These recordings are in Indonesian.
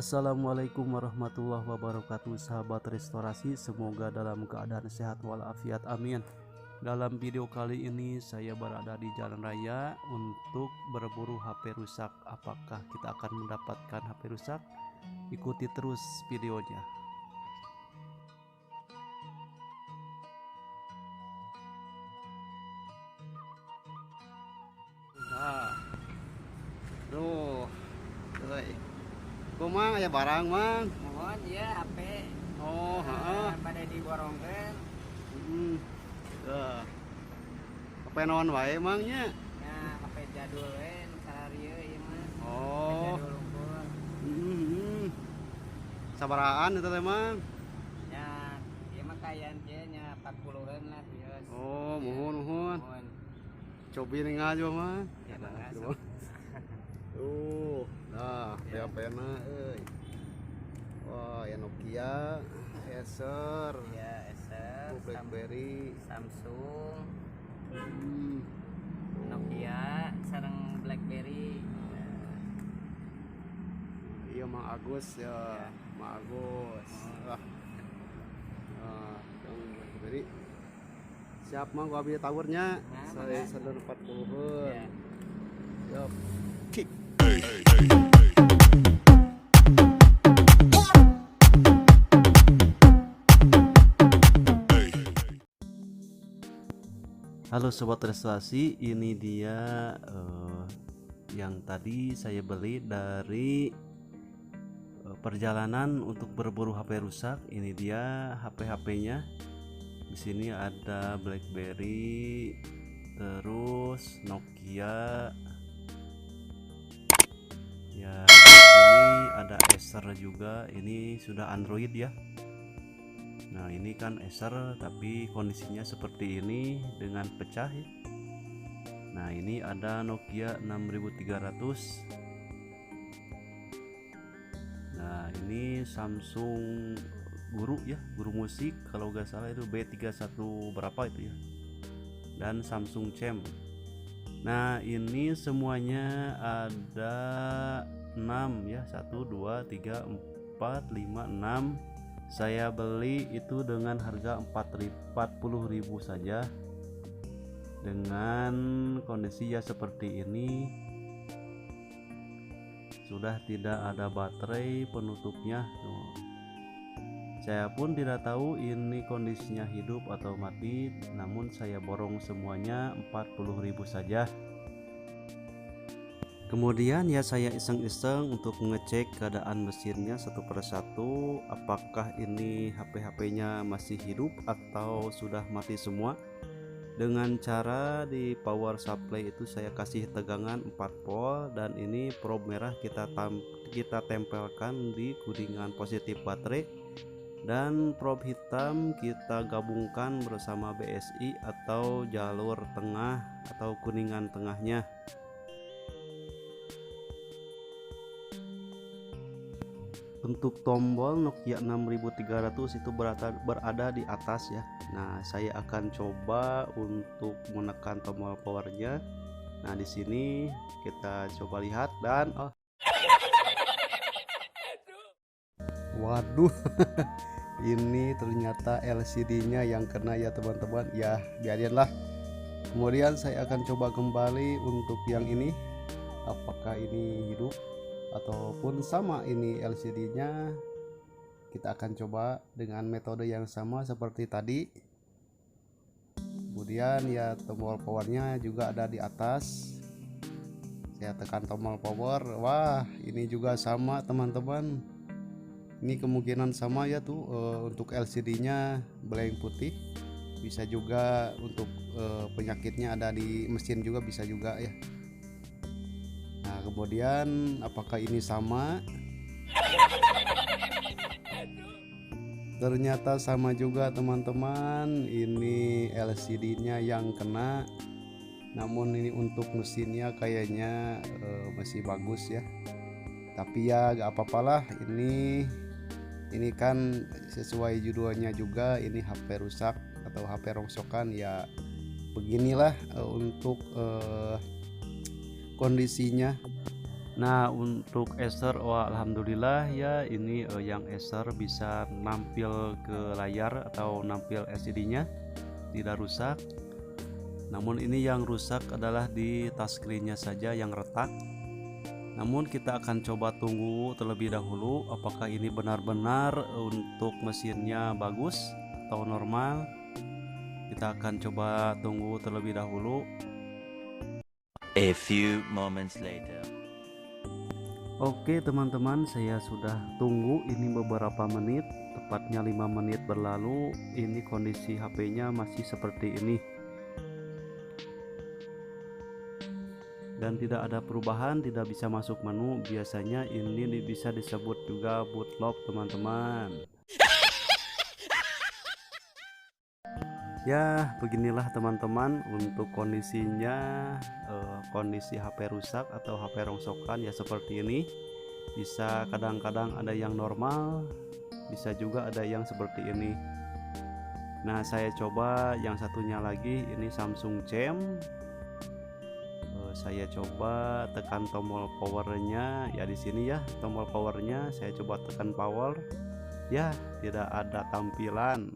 Assalamualaikum warahmatullahi wabarakatuh, sahabat restorasi, semoga dalam keadaan sehat walafiat, amin. Dalam video kali ini saya berada di jalan raya untuk berburu HP rusak. Apakah kita akan mendapatkan HP rusak? Ikuti terus videonya. Nah, tuh, mang ya barang mang. Mohon ya HP. Oh, heeh. Pada diborongkeun. HP naon wae mangnya? Ya HP jadul we sararieu ieu mah. Oh. Jadul unggul. Sabaraan itu teh mang? Ya, ieu mah kayan teh nya 40-an lah bios. Oh, muhun. Mohon. Cobi ningal juga mang. Ya bangga. Nah, Ya. HP-na euy. Wah, ya Nokia, Acer, Ya, Acer, BlackBerry, Samsung, hmm, Nokia, sareng BlackBerry. iya Mang Agus ya, Ya. Mang Agus. Wah. Nah, yang BlackBerry. Siap Mang, gua ambil towernya. Nah, Saya mangga. sedang 40-an. Ya. Yup. Kick. Halo sobat restorasi, ini dia yang tadi saya beli dari perjalanan untuk berburu HP rusak. Ini dia HP-HP-nya. Di sini ada BlackBerry, terus Nokia. Ya, di sini ada Acer juga. Ini sudah Android ya. Nah, ini kan Acer tapi kondisinya seperti ini dengan pecah ya. Nah, ini ada Nokia 6300. Nah, ini Samsung Guru ya, Guru musik kalau nggak salah itu B31 berapa itu ya. Dan Samsung Chem. Nah, ini semuanya ada 6 ya, 1 2 3 4 5 6. Saya beli itu dengan harga 40.000 saja. Dengan kondisi ya seperti ini. Sudah tidak ada baterai penutupnya. Saya pun tidak tahu ini kondisinya hidup atau mati, namun saya borong semuanya 40.000 saja. Kemudian ya saya iseng-iseng untuk mengecek keadaan mesinnya satu persatu, apakah ini HP-HP-nya masih hidup atau sudah mati semua. Dengan cara di power supply itu saya kasih tegangan 4 volt, dan ini probe merah kita tempelkan di kuningan positif baterai, dan probe hitam kita gabungkan bersama BSI atau jalur tengah atau kuningan tengahnya. Untuk tombol Nokia 6300 itu berada di atas ya. Nah, saya akan coba untuk menekan tombol powernya. Nah, di sini kita coba lihat dan waduh, ini ternyata LCD-nya yang kena ya teman-teman. Ya, biarinlah. Kemudian saya akan coba kembali untuk yang ini. Apakah ini hidup ataupun sama ini LCD-nya. Kita akan coba dengan metode yang sama seperti tadi. Kemudian ya tombol powernya juga ada di atas. Saya tekan tombol power. Wah, ini juga sama teman-teman. Ini kemungkinan sama ya tuh, untuk LCD-nya blank putih. Bisa juga untuk penyakitnya ada di mesin juga, bisa juga ya. Nah, kemudian apakah ini sama? Ternyata sama juga teman-teman. Ini LCD-nya yang kena. Namun ini untuk mesinnya kayaknya masih bagus ya. Tapi ya gak apa-apalah. Ini kan sesuai judulnya juga, ini HP rusak atau HP rongsokan ya. Beginilah untuk kondisinya. Nah untuk Acer, wah alhamdulillah ya, ini yang Acer bisa nampil ke layar atau nampil LCD-nya tidak rusak. Namun ini yang rusak adalah di touchscreen-nya saja yang retak. Namun kita akan coba tunggu terlebih dahulu apakah ini benar-benar untuk mesinnya bagus atau normal. Kita akan coba tunggu terlebih dahulu. A few moments later. Oke teman-teman, saya sudah tunggu ini beberapa menit, tepatnya 5 menit berlalu. Ini kondisi HP-nya masih seperti ini dan tidak ada perubahan, tidak bisa masuk menu. Biasanya ini bisa disebut juga bootloop teman-teman. Ya beginilah teman-teman untuk kondisinya. Kondisi HP rusak atau HP rongsokan ya seperti ini. Bisa kadang-kadang ada yang normal, bisa juga ada yang seperti ini. Nah saya coba yang satunya lagi, ini Samsung Champ. Saya coba tekan tombol powernya ya, di sini ya tombol powernya. Saya coba tekan power, ya tidak ada tampilan.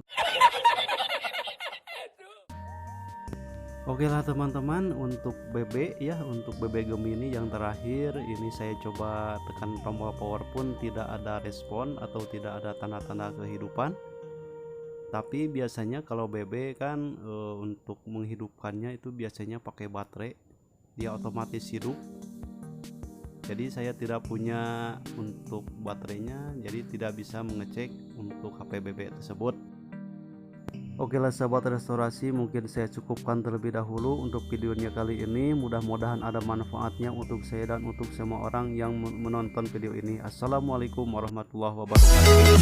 Oke lah teman-teman, untuk BB ya, untuk BB Gemini yang terakhir ini saya coba tekan tombol power pun tidak ada respon atau tidak ada tanda-tanda kehidupan. Tapi biasanya kalau BB kan untuk menghidupkannya itu biasanya pakai baterai, dia otomatis hidup. Jadi saya tidak punya untuk baterainya, jadi tidak bisa mengecek untuk HP BB tersebut. Oke lah sahabat restorasi, mungkin saya cukupkan terlebih dahulu untuk videonya kali ini. Mudah-mudahan ada manfaatnya untuk saya dan untuk semua orang yang menonton video ini. Assalamualaikum warahmatullahi wabarakatuh.